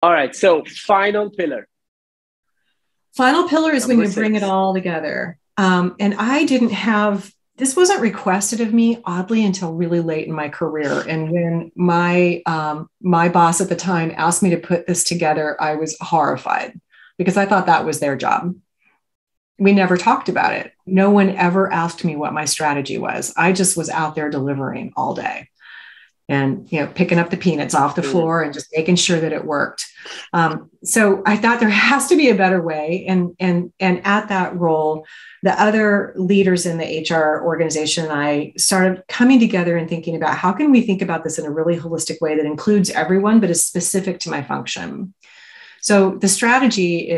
All right. So final pillar. Final pillar is when Number you bring it six. all together. And I didn't have, this wasn't requested of me, oddly, until really late in my career. And when my boss at the time asked me to put this together, I was horrified because I thought that was their job. We never talked about it. No one ever asked me what my strategy was. I just was out there delivering all day and, picking up the peanuts off the floor and just making sure that it worked. So I thought there has to be a better way. And at that role, the other leaders in the HR organization and I started coming together and thinking about how can we think about this in a really holistic way that includes everyone, but is specific to my function. So the strategy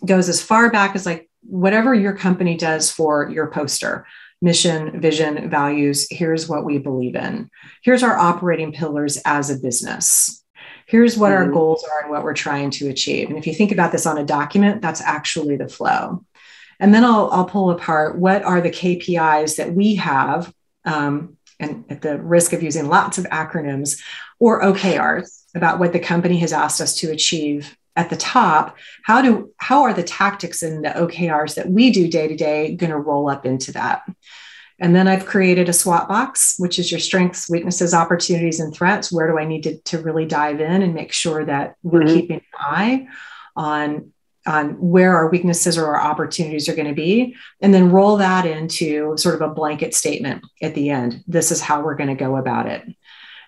goes as far back as like whatever your company does for your poster, mission, vision, values. Here's what we believe in. Here's our operating pillars as a business. Here's what our goals are and what we're trying to achieve. And if you think about this on a document, that's actually the flow. And then I'll pull apart what are the KPIs that we have, and at the risk of using lots of acronyms, or OKRs about what the company has asked us to achieve at the top. How are the tactics and the OKRs that we do day to day going to roll up into that? And then I've created a SWOT box, which is your strengths, weaknesses, opportunities, and threats. Where do I need to really dive in and make sure that we're keeping an eye on where our weaknesses or our opportunities are going to be, and then roll that into sort of a blanket statement at the end. This is how we're going to go about it.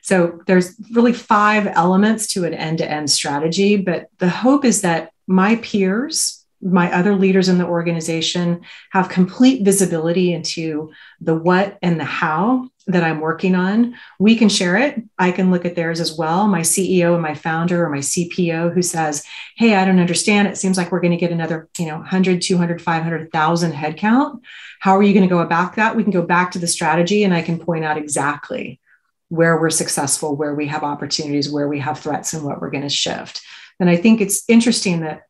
So there's really 5 elements to an end-to-end strategy, but the hope is that my peers, my other leaders in the organization have complete visibility into the what and the how that I'm working on. We can share it. I can look at theirs as well. My CEO and my founder or my CPO who says, hey, I don't understand. It seems like we're going to get another 100, 200, 500,000 headcount. How are you going to go about that? We can go back to the strategy and I can point out exactly where we're successful, where we have opportunities, where we have threats, and what we're going to shift. And I think it's interesting that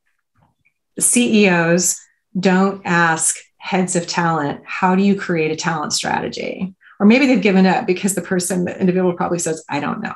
CEOs don't ask heads of talent, how do you create a talent strategy? Or maybe they've given up because the individual probably says, I don't know.